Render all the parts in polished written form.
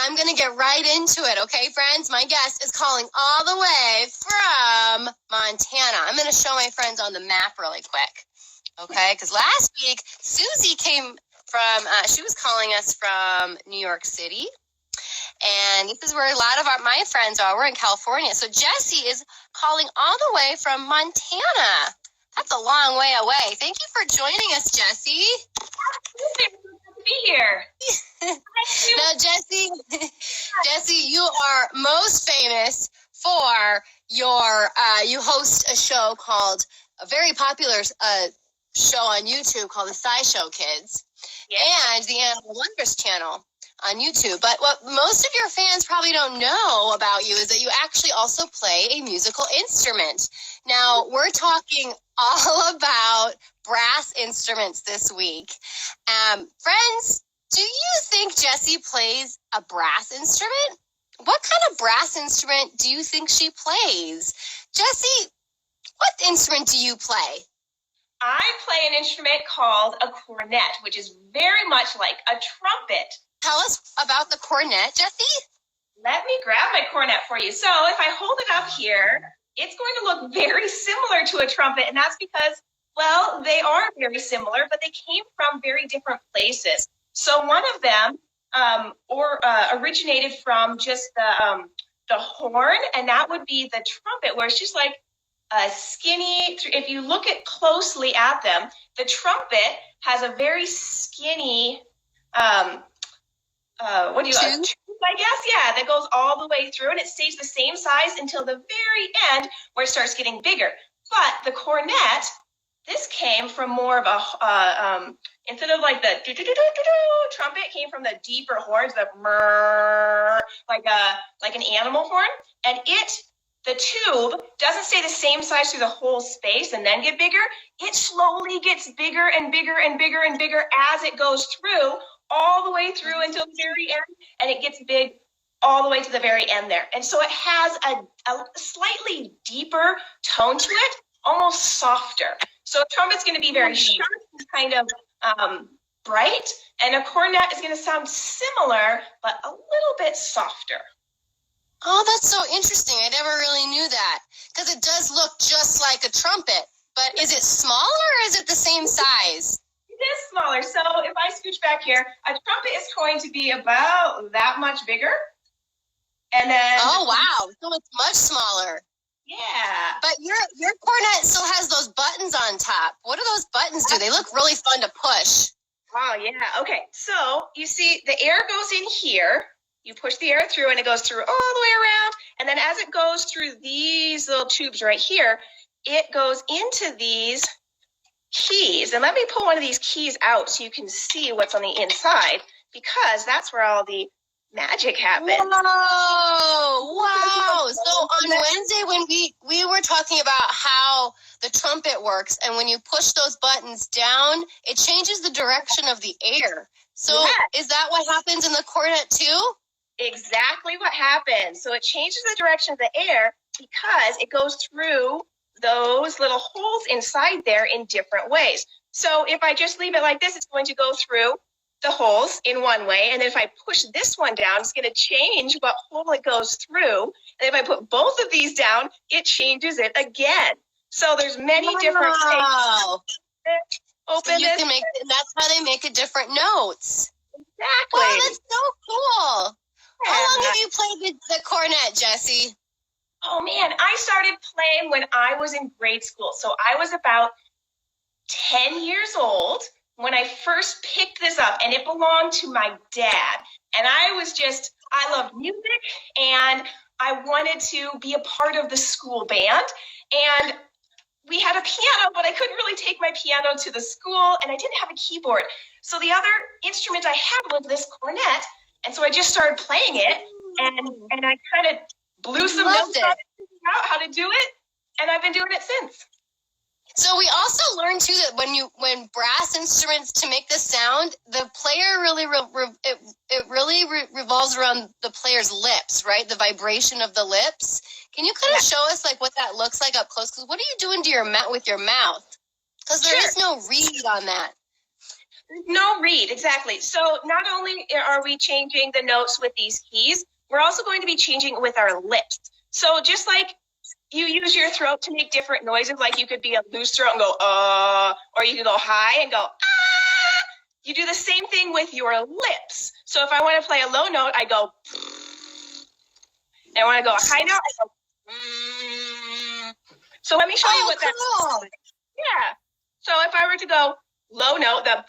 I'm going to get right into it, okay, friends? My guest is calling all the way from Montana. I'm going to show my friends on the map really quick, okay? Because last week, Susie came from, she was calling us from New York City. And this is where a lot of my friends are. We're in California. So Jessi is calling all the way from Montana. That's a long way away. Thank you for joining us, Jessi. Good to be here. Now, Jessi, you are most famous for your, you host a show called, a very popular show on YouTube called The SciShow Kids. Yes. And the Animal Wonders channel on YouTube. But what most of your fans probably don't know about you is that you actually also play a musical instrument. Now, we're talking all about brass instruments this week. Friends, do you think Jessi plays a brass instrument? What kind of brass instrument do you think she plays? Jessi, what instrument do you play? I play an instrument called a cornet, which is very much like a trumpet. Tell us about the cornet, Jessi. Let me grab my cornet for you. So if I hold it up here, it's going to look very similar to a trumpet, and that's because, well, they are very similar, but they came from very different places. So one of them originated from just the horn, and that would be the trumpet, where it's just like a skinny. If you look closely at them, the trumpet has a very skinny. Tube, I guess, yeah, that goes all the way through, and it stays the same size until the very end where it starts getting bigger. But the cornet, this came from more of a instead of like the trumpet, came from the deeper horns, the like an animal horn, and the tube doesn't stay the same size through the whole space and then get bigger. It slowly gets bigger and bigger and bigger and bigger as it goes through, all the way through until the very end, and it gets big all the way to the very end there. And so it has a slightly deeper tone to it, almost softer. So a trumpet's going to be very sharp and kind of bright, and a cornet is going to sound similar, but a little bit softer. Oh, that's so interesting. I never really knew that, because it does look just like a trumpet. But is it smaller or is it the same size? It is smaller. So if I scooch back here, a trumpet is going to be about that much bigger. And then oh wow, so it's much smaller. Yeah. But your cornet still has those buttons on top. What do those buttons do? They look really fun to push. Oh yeah. Okay. So you see the air goes in here. You push the air through and it goes through all the way around. And then as it goes through these little tubes right here, it goes into these keys. And let me pull one of these keys out so you can see what's on the inside, because that's where all the magic happens. Whoa, wow. So on Wednesday when we were talking about how the trumpet works, and when you push those buttons down, it changes the direction of the air. So yes. Is that what happens in the cornet too? Exactly what happens. So it changes the direction of the air because it goes through those little holes inside there in different ways. So if I just leave it like this, it's going to go through the holes in one way. And if I push this one down, it's going to change what hole it goes through. And if I put both of these down, it changes it again. So there's many different ways. Open so can make, that's how they make it different notes. Exactly. Wow, that's so cool. Yeah. How long have you played the cornet, Jessi? Oh, man, I started playing when I was in grade school. So I was about 10 years old when I first picked this up, and it belonged to my dad. And I loved music, and I wanted to be a part of the school band. And we had a piano, but I couldn't really take my piano to the school, and I didn't have a keyboard. So the other instrument I had was this cornet, and so I just started playing it, and I kind of blew some notes on it, figured out how to do it, and I've been doing it since. So we also learned too that when brass instruments, to make the sound, the player really revolves around the player's lips, right? The vibration of the lips. Can you kind of show us like what that looks like up close? Because what are you doing to with your mouth? Because there is no reed on that. No reed, exactly. So not only are we changing the notes with these keys, we're also going to be changing with our lips. So just like you use your throat to make different noises, like you could be a loose throat and go, or you can go high and go, ah. You do the same thing with your lips. So if I want to play a low note, I go, and I want to go a high note, I go, So let me show you what that's like. Yeah. So if I were to go low note, the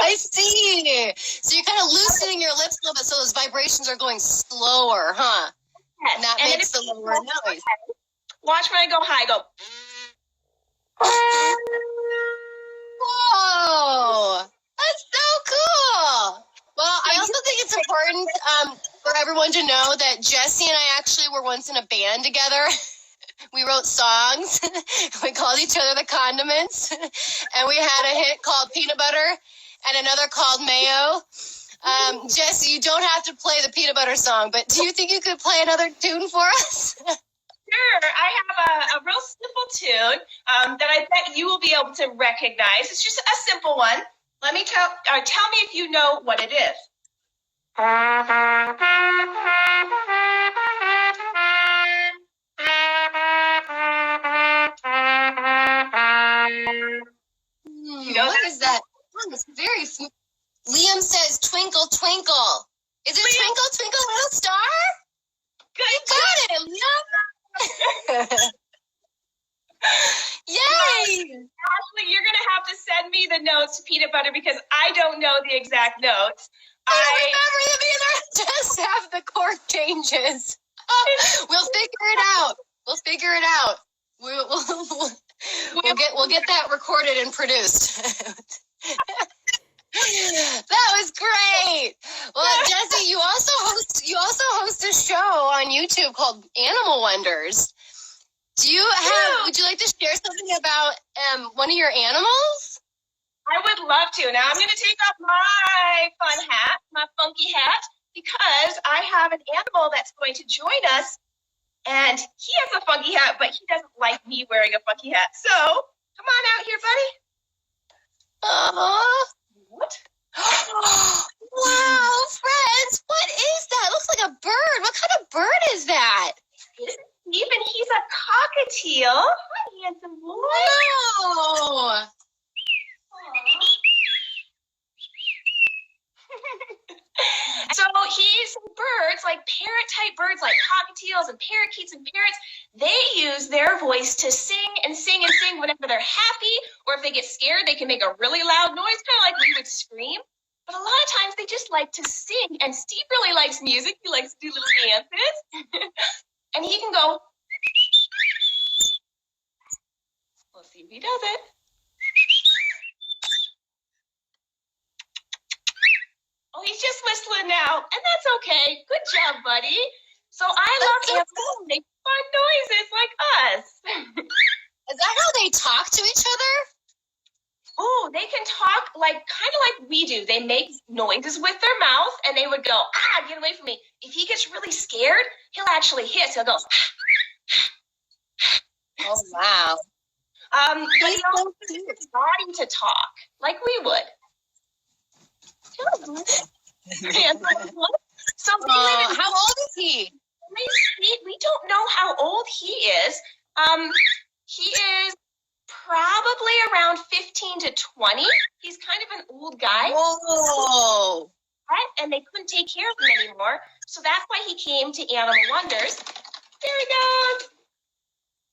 I see. So you're kind of loosening your lips a little bit, so those vibrations are going slower, huh? yes. And that makes the lower noise. Watch when I go high. Go. Whoa, that's so cool. Well, I also think it's important for everyone to know that Jessi and I actually were once in a band together. We wrote songs. We called each other the Condiments. And we had a hit called Peanut Butter and another called Mayo. Jessi, you don't have to play the Peanut Butter song, but do you think you could play another tune for us? Sure. I have a real simple tune that I bet you will be able to recognize. It's just a simple one. Let me tell me if you know what it is. You know what is that? Oh, it's very. Liam says, "Twinkle, twinkle." Is it "Twinkle, Twinkle, Little Star"? Good. You got it, Liam. Yay! Ashley, you're going to have to send me the notes to Peanut Butter because I don't know the exact notes. I remember them either. Just have the chord changes. We'll figure it out. We'll get that recorded and produced. That was great. Well, Jessi, you also host a show on YouTube called Animal Wonders. Would you like to share something about one of your animals? I would love to. Now I'm going to take off my fun hat, my funky hat, because I have an animal that's going to join us, and he has a funky hat, but he doesn't like me wearing a funky hat. So come on out here, buddy. What? Wow, friends, what is that? It looks like a bird. What kind of bird is that? Even he's a cockatiel. Hi, handsome boy. Oh. So he's birds, like parrot-type birds, like cockatiels and parakeets and parrots. They use their voice to sing and sing and sing whenever they're happy, or if they get scared, they can make a really loud noise, kind of like we would scream. But a lot of times they just like to sing, and Steve really likes music. He likes to do little dances. And he can go. We'll see if he does it. Oh, he's just whistling now, and that's okay. Good job, buddy. So I love animals. They make fun noises like us. Is that how they talk to each other? Oh, they can talk kind of like we do. They make noises with their mouth, and they would go, get away from me. If he gets really scared, he'll actually hiss. He'll go, oh, wow. But he also uses his body to talk, like we would. So how old is he? We don't know how old he is. He is probably around 15 to 20. He's kind of an old guy. Whoa. Right? And they couldn't take care of him anymore. So that's why he came to Animal Wonders. There he goes.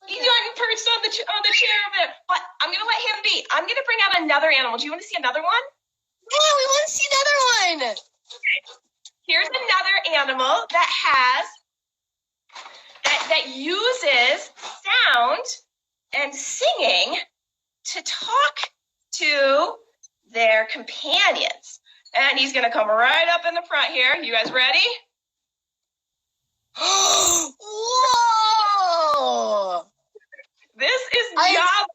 He's going perched on the chair over there. But I'm going to let him be. I'm going to bring out another animal. Do you want to see another one? Yeah, we want to see another one. Okay. Here's another animal that uses sound and singing to talk to their companions. And he's going to come right up in the front here. You guys ready? Whoa! This is Jabba.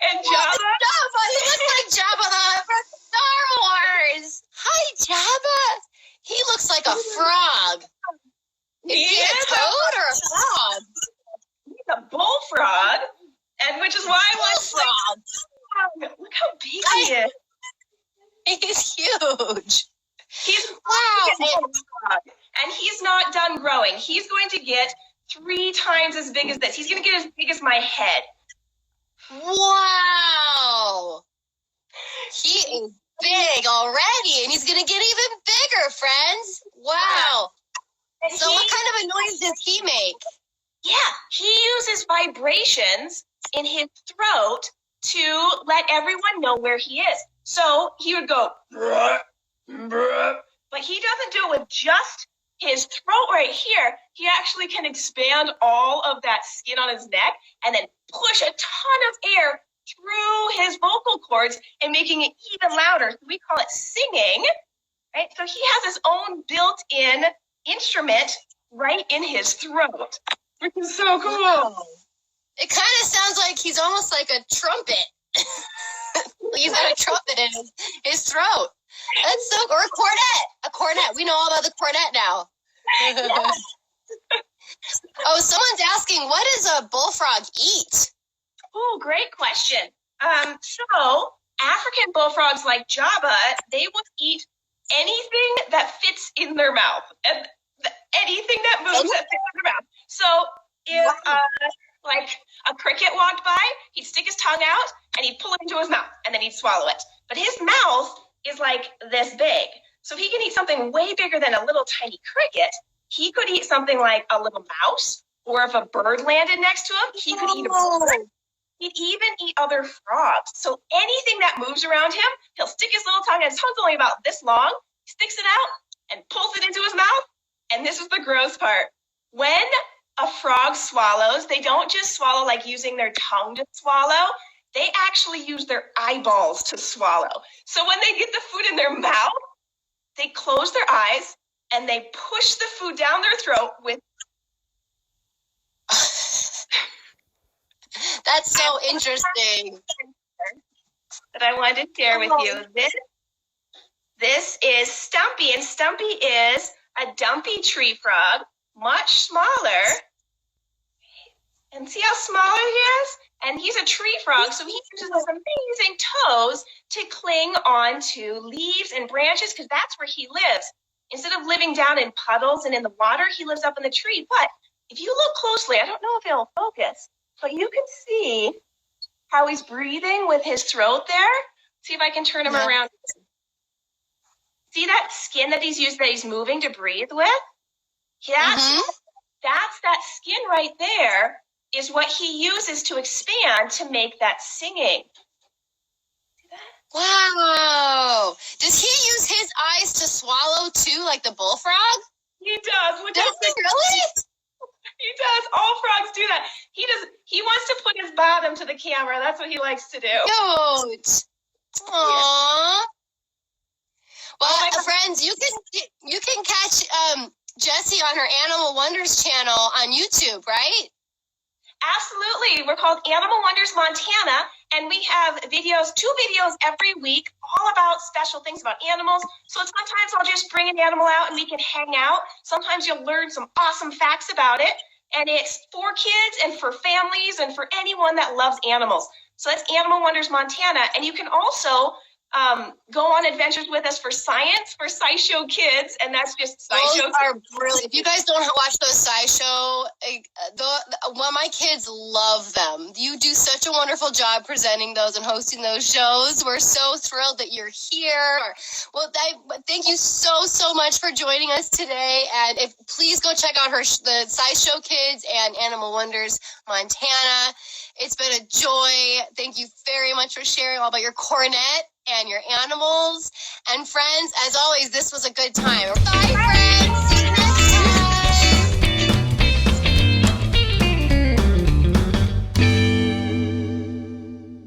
And Jabba. He looks like Jabba from Star Wars. Hi, Jabba. He looks Look how big he is. He's huge. He's Wow. And he's not done growing. He's going to get 3 times as big as this. He's going to get as big as my head. Wow. He is big already, and he's going to get even bigger, friends. Wow. And So what kind of a noise does he make? Yeah, he uses vibrations in his throat to let everyone know where he is. So he would go, bruh, bruh. But he doesn't do it with just his throat right here. He actually can expand all of that skin on his neck and then push a ton of air through his vocal cords and making it even louder. We call it singing, right? So he has his own built-in instrument right in his throat, which is so cool. Wow. It kind of sounds like he's almost like a trumpet. He's got a trumpet in his throat. That's so, or a cornet. A cornet. We know all about the cornet now. Oh, someone's asking, what does a bullfrog eat? Oh, great question. So African bullfrogs like Java, they will eat anything that fits in their mouth, and anything that moves that fits in their mouth. So if like a cricket walked by, he'd stick his tongue out and he'd pull it into his mouth and then he'd swallow it. But his mouth is like this big. So he can eat something way bigger than a little tiny cricket. He could eat something like a little mouse, or if a bird landed next to him, he could eat a bird. He'd even eat other frogs. So anything that moves around him, he'll stick his little tongue, and his tongue's only about this long, sticks it out and pulls it into his mouth. And this is the gross part. When a frog swallows, they don't just swallow like using their tongue to swallow. They actually use their eyeballs to swallow. So when they get the food in their mouth, they close their eyes and they push the food down their throat with. That's so interesting. That I wanted to share with you. This is Stumpy, and Stumpy is a dumpy tree frog, much smaller. And see how smaller he is? And he's a tree frog, so he uses his amazing toes to cling onto leaves and branches, because that's where he lives. Instead of living down in puddles and in the water, he lives up in the tree. But if you look closely, I don't know if it'll focus, but you can see how he's breathing with his throat there. See if I can turn him around. See that skin that he's moving to breathe with? That's that skin right there is what he uses to expand to make that singing. See that? Wow. Does he use his eyes to swallow too, like the bullfrog? He does. Does he really? He does. All frogs do that. He wants to put his bottom to the camera. That's what he likes to do. Cute. Aww. Well, friends, you can catch Jessi on her Animal Wonders channel on YouTube, right? Absolutely. We're called Animal Wonders Montana, and we have 2 videos every week, all about special things about animals. So sometimes I'll just bring an animal out and we can hang out. Sometimes you'll learn some awesome facts about it. And it's for kids and for families and for anyone that loves animals. So that's Animal Wonders Montana. And you can also go on adventures with us for science, for SciShow Kids, and that's just SciShow. Those are brilliant. If you guys don't watch those SciShow, my kids love them. You do such a wonderful job presenting those and hosting those shows. We're so thrilled that you're here. Well, thank you so much for joining us today. And please go check out the SciShow Kids and Animal Wonders Montana. It's been a joy. Thank you very much for sharing all about your cornet and your animals. And friends, as always, this was a good time. Bye, friends.